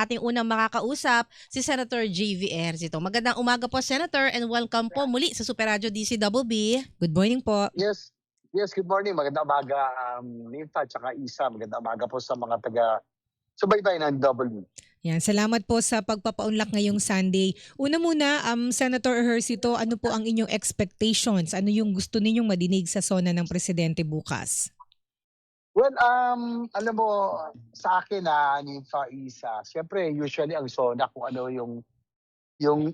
Ating unang makakausap, si Senator JV Ejercito. Magandang umaga po, Senator, and welcome po muli sa Super Radio DCWB. Good morning po. Yes. Yes, good morning. Magandang umaga, Ninfa at saka Isa. Magandang umaga po sa mga taga-subaybay ng W. Yan, salamat po sa pagpapaunlak ngayong Sunday. Una muna, Senator Ejercito, ano po ang inyong expectations? Ano yung gusto ninyong madinig sa SONA ng Presidente bukas? Well, alam mo, sa akin Ninfa, Isa, siyempre usually ang SONA kung ano yung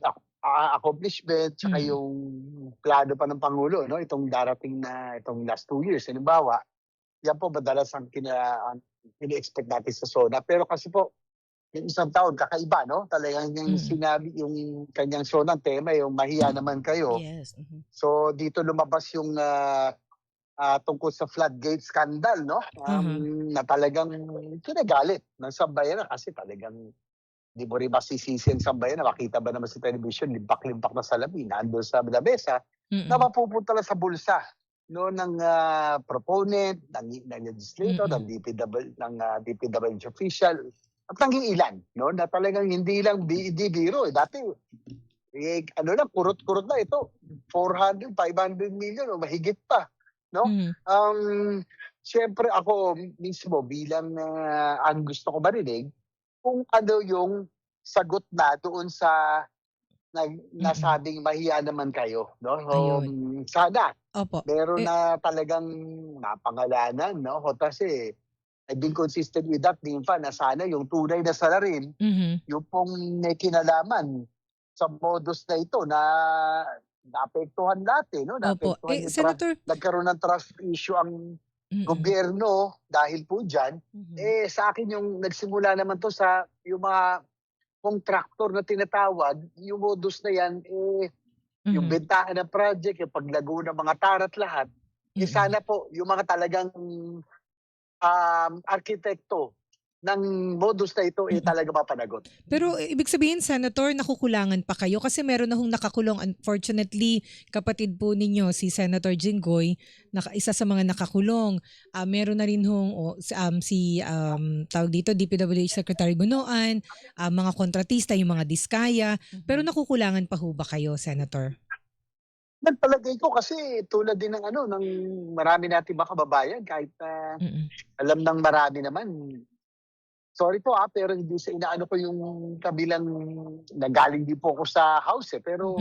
accomplishment tsaka yung plano pa ng Pangulo, no? Itong darating na itong last 2 years. Halimbawa, yan po madalas ang kini-expect natin sa SONA. Pero kasi po, yung isang taon, kakaiba, no? Talagang yung sinabi, yung kanyang SONA tema, yung mahiya naman kayo. Yes. So, dito lumabas yung tungkol sa floodgate scandal, no? Na talagang kinagalit ng sambayanan kasi talagang di mo rin masisisi ang sambayanan. Makita ba naman sa television, limpak-limpak na salamin, nandun sa lamesa, na mapupunta lang sa bulsa, no, ng proponent, ng legislator, ng DPWH official, at ng ilan, no, na talagang hindi biro. Dati, ano lang, kurot-kurot na ito, 400, 500 million o mahigit pa. No? Siyempre ako mismo bilang ang gusto ko marinig kung ano yung sagot na doon sa nasabing mahiya naman kayo, no? Sana meron na talagang mapangalanan, no? Kasi I've been consistent with that, Ninfa, na sana yung tunay na salarin, yung pong may kinalaman sa modus na ito na naapektuhan natin, no? Naapektuhan Senator, nagkaroon ng trust issue ang gobyerno dahil po dyan. Sa akin yung nagsimula naman to sa yung mga contractor na tinatawag, yung modus na yan, yung bentahan ng project, yung paglago ng mga tarat lahat, sana po yung mga talagang arkitekto ng modus na ito talaga mapanagot. Pero ibig sabihin, Senator, nakukulangan pa kayo kasi meron na hong nakakulong. Unfortunately, kapatid po ninyo, si Senator Jinggoy, isa sa mga nakakulong. Meron na rin hong tawag dito, DPWH Secretary Bunoan, mga kontratista, yung mga diskaya. Pero nakukulangan pa ho ba kayo, Senator? Nagpalagay ko kasi tulad din ng ng marami nating mga kababayan, kahit alam ng marami naman. Sorry po pero hindi sa inaano ko yung kabilang nagaling din po ako sa house pero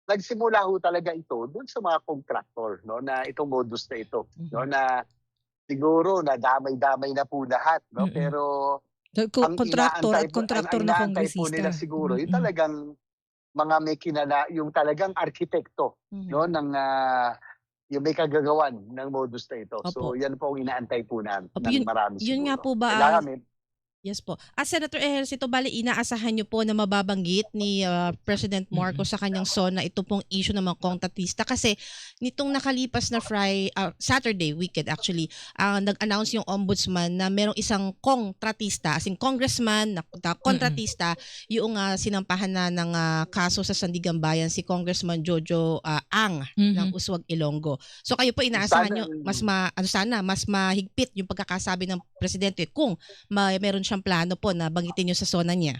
nagsimula ho talaga ito doon sa mga contractor, no, na itong modus na ito, no, na siguro na damay-damay na po lahat, no, pero ang kontraktor na kongresista po nila siguro yung talagang mga may yung talagang arkitekto, no, ng yung may kagagawan ng modus na ito. So yan po ang inaantay po ng marami siguro. Yun nga po ba? Kailangan Yes po. Senator Ejercito, bali inaasahan niyo po na mababanggit ni President Marcos sa kanyang SONA ito pong issue ng mga kontratista kasi nitong nakalipas na Saturday weekend actually, nag-announce yung ombudsman na merong isang kontratista, as in congressman na kontratista, yung sinampahan na ng kaso sa Sandigan Bayan, si Congressman Jojo Ang ng Uswag Ilonggo. So kayo po inaasahan niyo mas mahigpit yung pagkakasabi ng presidente kung meron siyang plano po na banggitin nyo sa SONA niya?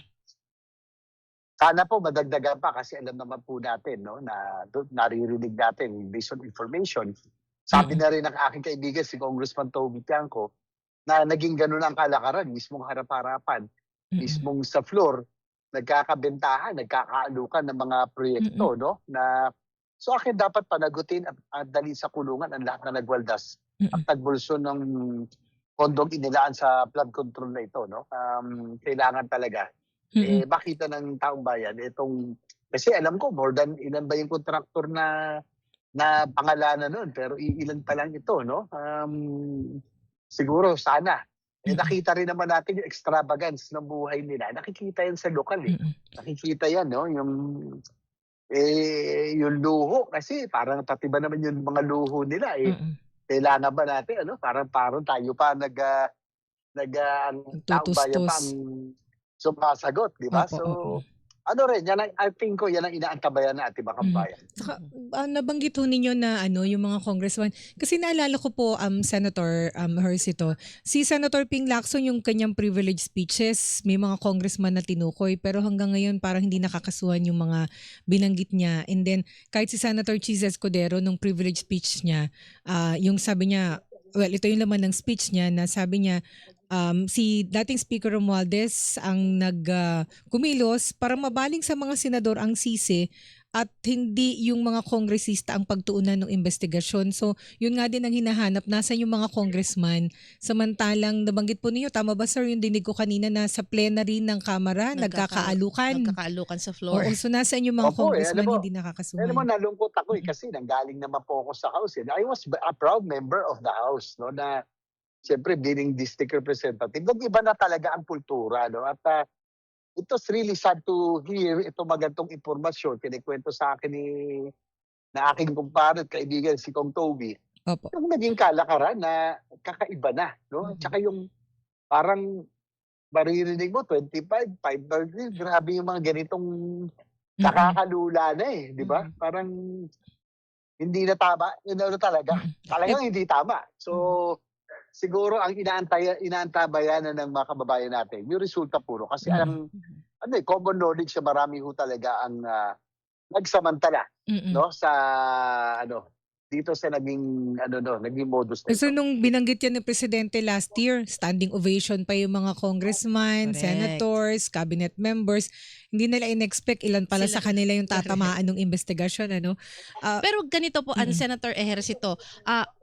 Sana po madagdagan pa kasi alam naman po natin, no, na naririnig natin based on information. Sabi na rin ng aking kaibigan si Congressman Toby Tiangco na naging ganun ang kalakaran, mismong harap-harapan, mismong sa floor, nagkakabentahan, nagkakaalukan ng mga proyekto, no, na so akin dapat panagutin at dali sa kulungan ang lahat na nagwaldas at nagbulso ng kondong inilaan sa flood control na ito, no? Kailangan talaga makita ng taong bayan itong, kasi alam ko more than ilan ba yung contractor na pangalanan nun, pero ilan pa lang ito, no? Siguro sana nakita rin naman natin yung extravagance ng buhay nila. Nakikita yan sa lokal nakikita yan, no? Yung luho kasi parang pati ba naman yung mga luho nila kailangan ba natin parang tayo pa ang taong bayan pa ang sumasagot, di ba? So ano rin, yan ang, I think ko, yan ang inaantabayan na ating mga kabayan. Saka nabanggit ho ninyo na yung mga congressman. Kasi naalala ko po, Senator Hersito, si Senator Ping Lacson, yung kanyang privilege speeches, may mga congressman na tinukoy, pero hanggang ngayon parang hindi nakakasuhan yung mga binanggit niya. And then, kahit si Senator Chis Escudero, nung privilege speech niya, yung sabi niya, well, ito yung laman ng speech niya, na sabi niya, si dating Speaker Romualdez ang kumilos para mabaling sa mga senador ang sisi at hindi yung mga kongresista ang pagtuunan ng investigasyon. So, yun nga din ang hinahanap. Nasaan yung mga congressman? Samantalang, nabanggit po ninyo, tama ba sir, yung dinig ko kanina na sa plenary ng Kamara, nagkakaalukan. Nagkakaalukan sa floor. Oo, so nasaan yung mga Opo, congressman alam mo, hindi nakakasuhan? Alam mo, nalungkot ako kasi nanggaling naman po ako sa House. I was a proud member of the House, no, na siyempre being district representative, nag-iba na talaga ang kultura, no? At it was really sad to hear itong magandang impormasyon. Kinikwento sa akin na aking kumpare at kaibigan si Kong Toby. Opo. Yung naging kalakaran na kakaiba na, no? Tsaka yung parang maririnig mo, 25, 5, grabe yung mga ganitong nakakalula na di ba? Parang hindi na tama, yun na talaga. Talagang hindi tama. So, siguro ang inaantabayanan ng mga kababayan natin, yung resulta puro. Kasi common knowledge na marami ho talaga ang nagsamantala, no, sa dito sa naging naging modus na So ito. nung binanggit yan ng presidente last year, standing ovation pa yung mga congressmen, Correct. senators, cabinet members. Hindi nila in-expect ilan pala Sila- sa kanila yung tatamaan ng investigasyon, ano? Pero ganito po, Senator Ejercito,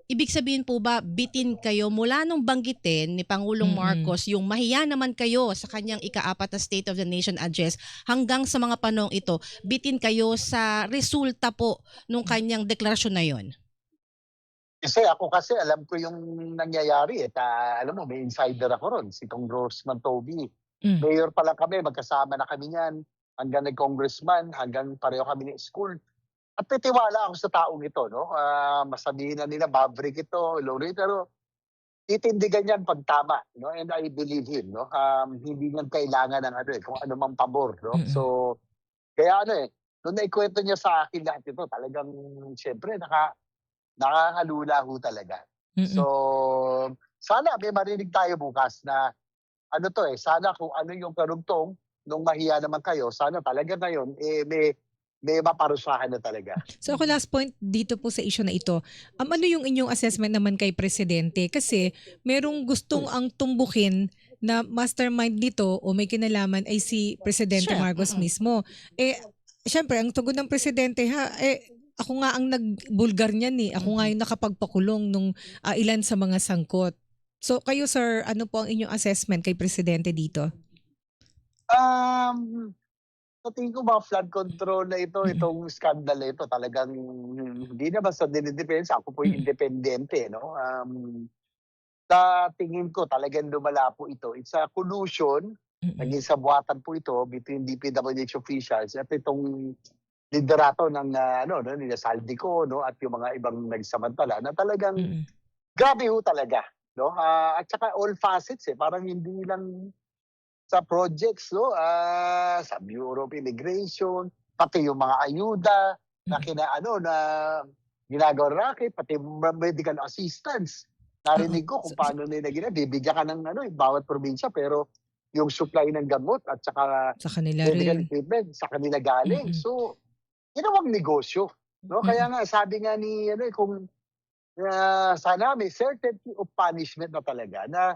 ibig sabihin po ba, bitin kayo mula nung banggitin ni Pangulong Marcos, yung mahiya naman kayo sa kanyang ika-4 na State of the Nation address, hanggang sa mga panong ito, bitin kayo sa resulta po nung kanyang deklarasyon na yon? Kasi ako alam ko yung nangyayari at alam mo, may insider ako ron, si Congressman Toby. Mayor pa lang kami, magkasama na kami niyan, hanggang nag-congressman, hanggang pareho kami ni school. At titiwala ako sa taong ito, no? Masabihin na nila, maverick ito, lori, pero titindigan yan pag tama, no? And I believe him, no? Hindi niyan kailangan ng kung ano mang pabor, no? So, kaya nung naikwento niya sa akin lahat ito, talagang, siyempre, nakakalula ho talaga. So, sana may marinig tayo bukas na, sana kung ano yung karugtong, nung mahiya naman kayo, sana talaga ngayon, may maparusahan na talaga. So ako last point dito po sa issue na ito, ano yung inyong assessment naman kay Presidente? Kasi merong gustong ang tumbukin na mastermind nito o may kinalaman ay si Presidente Sure. Marcos mismo. Siyempre, ang tugon ng Presidente, ako nga ang nagbulgar niyan Ako nga yung nakapagpakulong nung ilan sa mga sangkot. So kayo sir, ano po ang inyong assessment kay Presidente dito? Sa tingin ko mga flood control na ito, itong scandal na ito, talagang hindi na basta dinidepensa. Ako po yung independente, no? Sa tingin ko, talagang lumala po ito. It's a collusion, naging sabuatan po ito between DPWH officials at itong liderato ng nila Saldico, no, at yung mga ibang nagsamantala na talagang grabe ho talaga, no? At saka all facets parang hindi lang sa projects, no, sa Bureau of Immigration, pati yung mga ayuda na na ginagawa racket, pati medical assistance. Narinig ko kung paano nila bibigyan ka ng bawat probinsya, pero yung supply ng gamot at saka Sa kanila medical rin. equipment sa kanila galing. So, ginawang negosyo, no? Kaya nga sabi nga ni kung sana may certainty of punishment na talaga na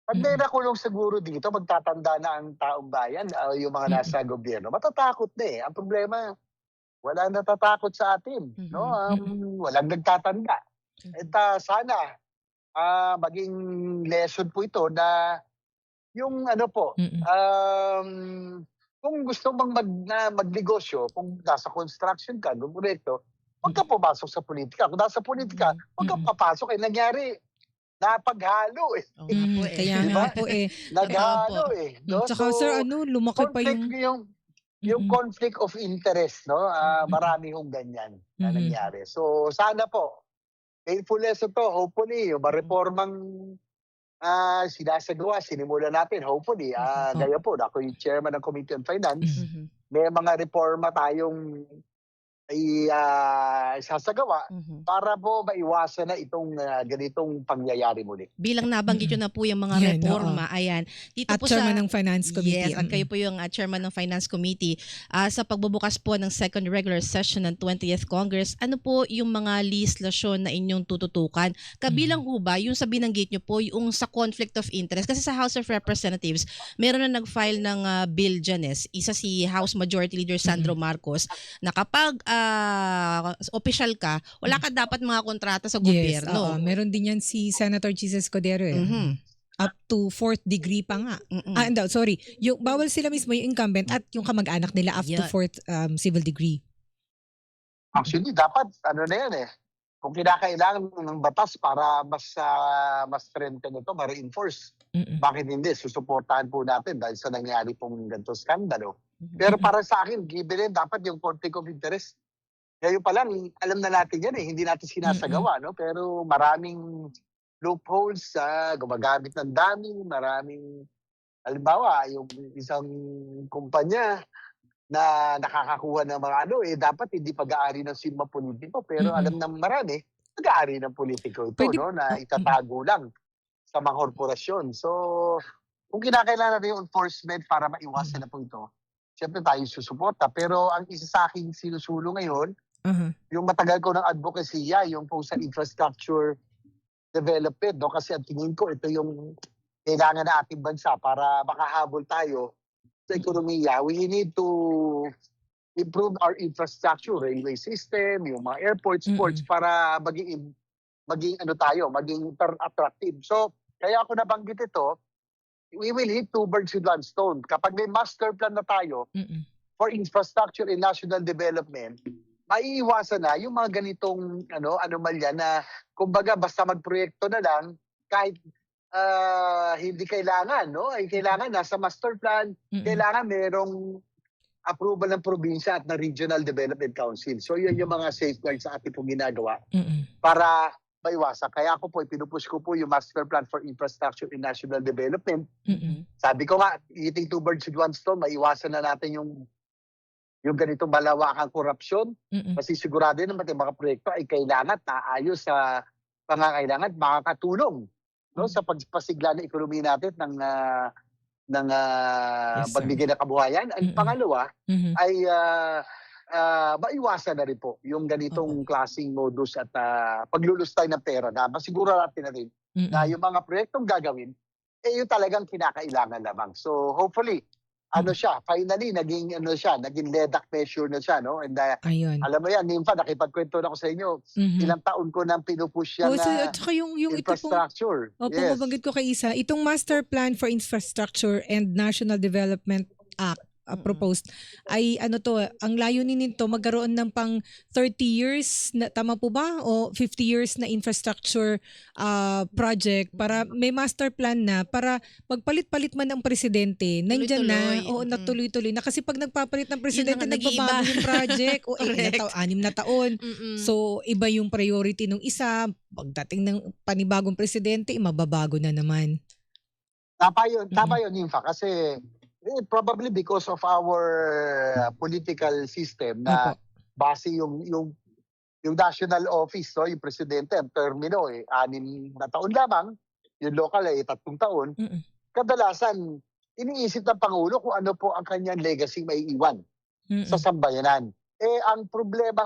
pag may nakulong siguro dito, magtatanda na ang taong bayan, yung mga nasa gobyerno. Matatakot na Ang problema, walang natatakot sa atin, no? Walang nagtatanda. At sana maging lesson po ito na yung kung gusto mong magnegosyo, kung nasa construction ka, proyekto, huwag ka pumasok sa politika. Kung nasa politika, huwag ka papasok. Nangyari, napaghalo Kaya Diba? nga po Naghalo no? Tsaka So, sir, lumaki pa yung conflict of interest, no? Marami hong ganyan na nangyari. So, sana po, painful lesson to, hopefully, yung mareformang sinasagawa, sinimulan natin, hopefully. Gaya po, ako yung chairman ng Committee on Finance. Mhm. May mga reforma tayong isasagawa Mhm. para po maiwasan na itong ganitong pangyayari muli. Bilang nabanggit yun na po yung mga Yan, reforma, ayan. Dito At po chairman sa ng Finance Committee. Yes, at kayo po yung chairman ng Finance Committee. Sa pagbubukas po ng second regular session ng 20th Congress, ano po yung mga legislation na inyong tututukan? Kabilang ho ba, yung sa binanggit nyo po, yung sa conflict of interest? Kasi sa House of Representatives, meron na nag-file ng bill dyan, isa si House Majority Leader Sandro Marcos, na kapag official ka, wala ka dapat mga kontrata sa Yes, gobyerno. meron din yan si Senator Jesus Codero. Mhm. Up to 4th degree pa nga. Mm-mm. Sorry. Yung, bawal sila mismo yung incumbent at yung kamag-anak nila up to Yan. 4th civil degree. Actually, dapat, ano na yan kung kinakailangan ng batas para mas strengthen ito, ma-reinforce, Mm-mm. bakit hindi? Susuportahan po natin dahil sa nangyari pong ganito skandalo. Mhm. Pero para sa akin, given dapat yung conflict of interest. Ngayon pa lang, alam na natin yan hindi natin sinasagawa, no? Pero maraming loopholes, gumagamit ng dami, maraming, halimbawa, yung isang kumpanya na nakakakuha ng mga dapat hindi pag-aari ng simba politiko, pero alam ng marami, pag-aari ng politiko ito, Pwede- no? Na itatago lang sa mga korporasyon. So, kung kinakailangan natin yung enforcement para maiwasan na po ito, siyempre tayo susuporta. Pero ang isa sa aking sinusulo ngayon, yung matagal ko ng advocacy, yung po sa infrastructure development, no? Kasi ang tingin ko, ito yung kailangan na ating bansa para makahabol tayo sa ekonomiya. We need to improve our infrastructure, railway system, yung mga airports, ports, para maging attractive. So, kaya ako nabanggit ito, we will hit two birds with one stone. Kapag may master plan na tayo for infrastructure and national development, maiiwasan na yung mga ganitong anomalya na kumbaga basta magproyekto na lang kahit hindi kailangan, no? Ay kailangan nasa master plan, kailangan merong approval ng probinsya at ng Regional Development Council. So yun yung mga safeguards sa ating pong ginagawa para maiwasan. Kaya ako po, pinupush ko po yung master plan for infrastructure and national development. Sabi ko nga, eating two birds with one stone, maiwasan na natin yung ganitong malawakang korupsyon. Kasi sigurado naman yung mga proyekto ay kailangan naayos sa pangangailangan, makakatulong, no, sa pagpasigla ng ekonomiya natin ng Yes, sir. pagbigay ng kabuhayan. Ang pangalawa ay maiwasan na rin po yung ganitong klaseng modus at paglulustay ng pera na masiguro natin na rin na yung mga proyektong gagawin, yung talagang kinakailangan lamang. So hopefully, finally, naging ledak measure na siya, no? And Ayun. alam mo yan, Nympha, nakipagkwento na ako sa inyo, ilang taon ko nang pinupush yan na At saka yung ito pong infrastructure. mabanggit ko kay Isa, itong Master Plan for Infrastructure and National Development Act proposed ay ang layunin nito magkaroon ng pang 30 years na, tama po ba, o 50 years na infrastructure project para may master plan na para pagpalit-palit man ang presidente nandiyan na o natuloy-tuloy na, kasi pag nagpapalit ng presidente nagbabago yung project o 6 na taon. So iba yung priority ng isa, pagdating ng panibagong presidente mababago na naman. Tama yun, Nympha, kasi probably because of our political system na base yung national office, no, yung presidente, ang termino 6 na taon lamang, yung local 3 taon. Kadalasan iniisip ng Pangulo kung ano po ang kanyang legacy maiiwan sa sambayanan. Ang problema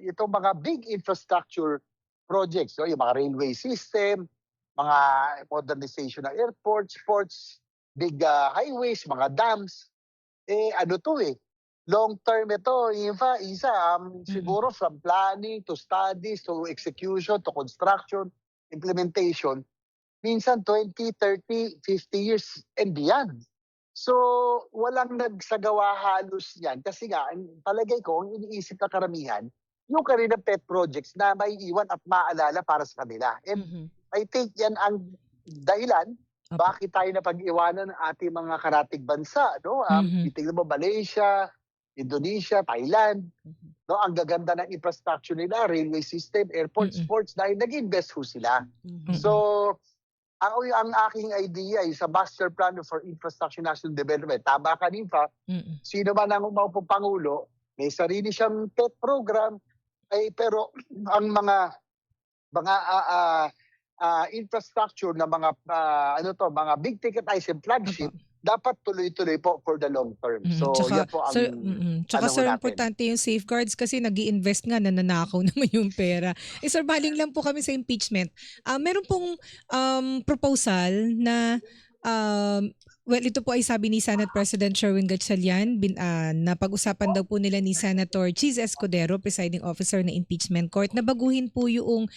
itong mga big infrastructure projects, no, yung mga railway system, mga modernization ng airports, ports, big highways, mga dams, long term ito, siguro from planning to studies to execution to construction, implementation, minsan 20, 30, 50 years and beyond. So, walang nagsagawa halos yan. Kasi nga, palagay ko, ang iniisip na karamihan, yung kanilang pet projects na may iwan at maalala para sa kanila. And I think yan ang dahilan bakit tayo napag-iwanan ng ating mga karatig bansa, no? Tingnan mo, Malaysia, Indonesia, Thailand, no? Ang gaganda ng infrastructure nila, railway system, airports, ports, dahil nag-invest ho sila. So, ang aking idea ay sa Master Plan for Infrastructure National Development. Tama ka, Ninfa, Mm. sino man ang umaupong Pangulo, may sarili siyang TEP program, pero ang mga infrastructure na mga big ticket item flagship, dapat tuloy-tuloy po for the long term. So, Tsaka, yan po ang sir, tsaka ano ho sir, natin. importante yung safeguards kasi nag-i-invest nga, nananakaw naman yung pera. Sir, baling lang po kami sa impeachment. Meron pong proposal na well, ito po ay sabi ni Senate President Sherwin Gatchalian, na pag-usapan daw po nila ni Senator Cheese Escudero, presiding officer ng impeachment court, na baguhin po yung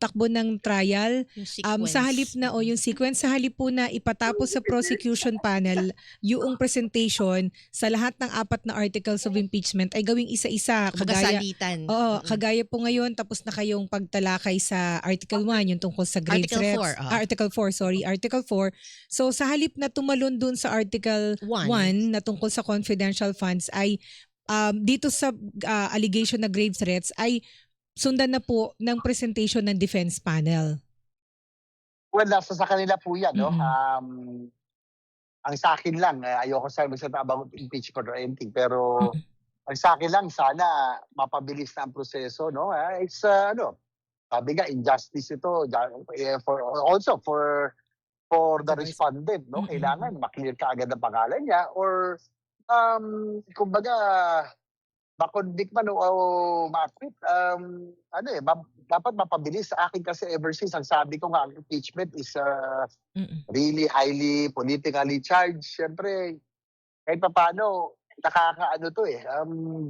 takbo ng trial. Yung Sa halip sequence. na yung sequence, sa halip po na ipatapos sa prosecution panel yung presentation sa lahat ng 4 na articles of impeachment ay gawing isa-isa. Kumbaga salitan. Oo, kagaya po ngayon, tapos na kayong pagtalakay sa Article 1, yung tungkol sa grave Article threats. 4, Article 4, sorry, Article 4. So sa halip na tumalon dun sa Article 1 na tungkol sa confidential funds ay dito sa allegation na grave threats ay sundan na po ng presentation ng defense panel. Well, nasa sa kanila po yan, no? Mm-mm. Ang sa akin lang, ayoko sa magsalita about impeachment or anything, pero ang sa akin lang, sana mapabilis na ang proseso, no? It's, sabi nga, injustice ito, for the respondent, no? Kailangan maklear ka agad ang pangalan niya or, kumbaga, makonvict man o ma-acquit, dapat mapabilis. Sa akin kasi ever since, ang sabi ko nga, ang impeachment is really highly politically charged. Siyempre, kahit pa paano, nakakaano to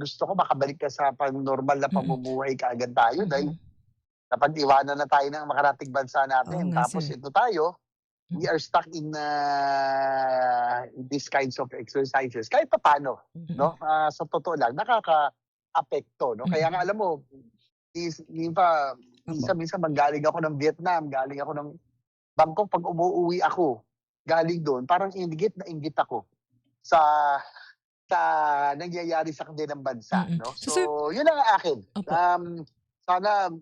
gusto ko makabalik ka sa pang-normal na pamumuhay kaagad tayo dahil napag-iwanan na tayo ng makarating bansa natin. Tapos ito tayo, we are stuck in these kinds of exercises. Kahit pa paano, no? Sa totoo lang, nakaka-apekto, no? Kaya nga alam mo, minsan manggaling ako ng Vietnam, galing ako ng Bangkok, pag umuwi ako, galing doon, parang inggit na inggit ako sa nangyayari sa kanilang bansa, no? So, yun ang akin. Sana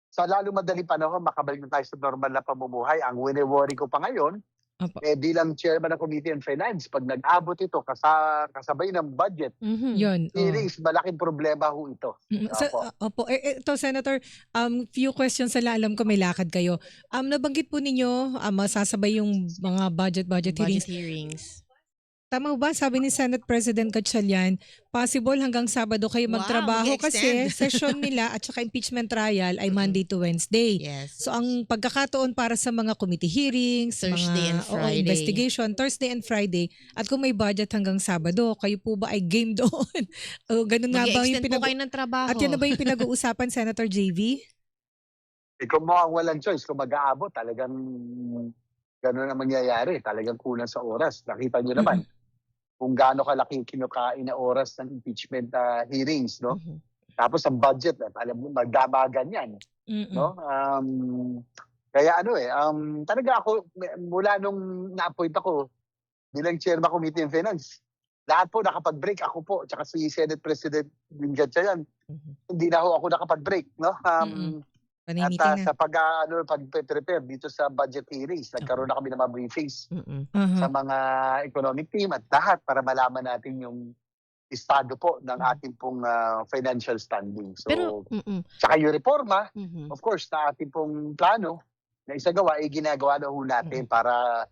sa lalo madali panahon, makabalik na tayo sa normal na pamumuhay. Ang wini-worry ko pa ngayon, bilang chairman ng Committee on Finance, pag nag-abot ito, kasabay ng budget, Yun. hearings, malaking problema ho ito. Opo. Ito, Senator, few questions na alam ko may lakad kayo. Nabanggit po ninyo, masasabay yung mga budget hearings. Tama ba? Sabi ni Senate President Gatchalian, possible hanggang Sabado kayo magtrabaho kasi session nila at saka impeachment trial ay Monday to Wednesday. Yes. So ang pagkakataon para sa mga committee hearings, Thursday and Friday. investigation, Thursday and Friday, at kung may budget hanggang Sabado, kayo po ba ay game doon? Ganun nga ba yung Mag-i-extend po kayo ng trabaho. At yan na ba yung pinag-uusapan, Senator JV? Kung mo ang walang choice, kung mag-aabot, talagang gano'n ang mangyayari. Talagang kulang sa oras. Nakita nyo naman kung gaano kalaki kinukain na oras ng impeachment hearings, no? Tapos ang budget, alam mo, magdamagan yan, no? Kaya talaga ako, mula nung na-appoint ako bilang chairman Committee on Finance, lahat po nakapag-break, ako po, tsaka si Senate President Gatchalian, hindi na ako nakapag-break, no? At sa pag-prepare dito sa budget hearings, nagkaroon na kami ng mga briefings sa mga economic team at lahat para malaman natin yung estado po ng ating pong financial standing. So, tsaka yung reforma, of course, na ating pong plano na isagawa, ay ginagawa na ho natin para,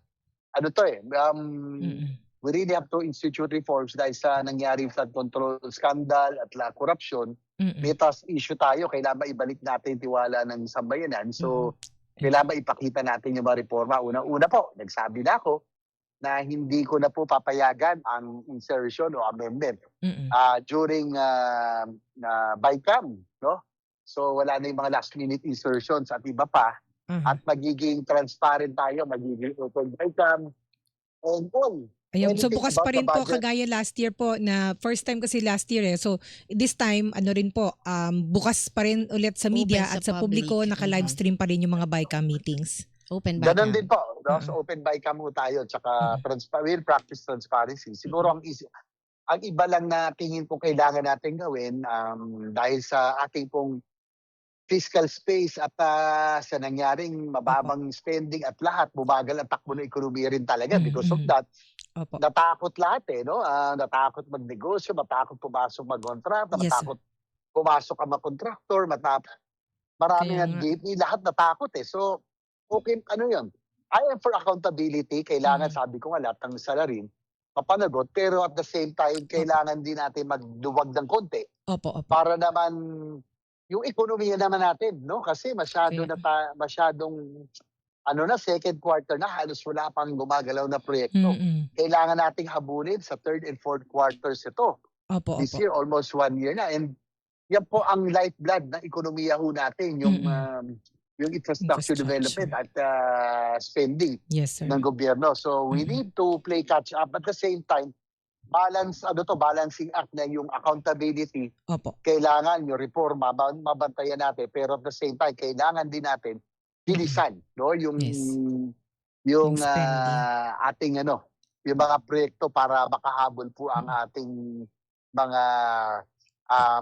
we really have to institute reforms dahil sa nangyaring flood control scandal at corruption. May task issue tayo, kailangan maibalik natin tiwala ng sambayanan. So, kailangan maipakita natin yung mga reforma. Una po, nagsabi na ako na hindi ko na po papayagan ang insertion o amendment during BICAM. No? So, wala na yung mga last-minute insertions at iba pa. At magiging transparent tayo, magiging open BICAM and all. Ayun, so bukas pa rin po kagaya last year po na first time kasi last year so this time rin po bukas pa rin ulit sa media at sa publiko, naka-livestream pa rin yung mga BICAM meetings. Open BICAM. Ganon din po, no? So open BICAM mo tayo, tsaka we'll practice transparency. Siguro ang iba lang na tingin ko kailangan natin gawin dahil sa ating pong fiscal space at sa nangyaring mababang spending at lahat, bumagal ang takbo ng ekonomiya rin talaga because of Mm. that. Opo. Natakot lahat no? Natakot magnegosyo, matakot pumasok magkontrata, Yes, sir. matakot pumasok ang mga kontraktor, marami Kaya ng nga. gate, lahat natakot So, okay, ano yun? I am for accountability. Kailangan, Mm. sabi ko nga, lahat ng salarin, mapanagot. Pero at the same time, kailangan din natin magduwag ng konti Opo, opo. para naman yung ekonomiya naman natin, no? Kasi Kaya masyadong second quarter na, halos wala pang gumagalaw na proyekto. Mm. Kailangan nating habulin sa third and fourth quarters ito. Opo, This opo. year, almost 1 year na. And yan po ang lifeblood ng ekonomiya ho natin, yung infrastructure development at spending Yes, sir. ng gobyerno. So we need to play catch up. At the same time, balancing act na yung accountability. Opo. Kailangan yung reforma, mabantayan natin. Pero at the same time, kailangan din natin bilisan, no? Yung Yes. Yung spending. ating yung mga proyekto para makahabol po ang ating mga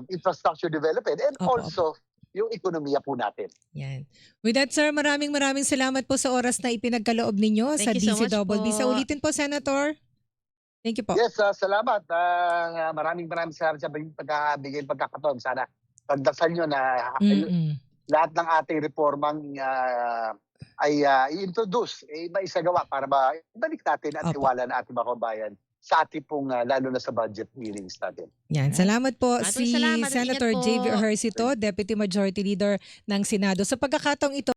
infrastructure development and Opo, also yung ekonomiya po natin. Yan. With that, sir, maraming salamat po sa oras na ipinagkaloob ninyo sa Thank you so much DCWB. po. Sa ulitin po, Senator. Thank you po. Yes, salamat. Maraming salamat sa pagkakabigay pagkakataon. Sana pagdasal nyo na Mm-mm. lahat ng ating reformang ay i-introduce, maisagawa para balik natin at Opo. tiwala ng ating mga kabayan sa ating pong, lalo na sa budget hearings natin. Yan. Salamat po Maraming si salamat. Senator Ingat po. J.V. Ejercito, Deputy Majority Leader ng Senado. Sa pagkakataong ito,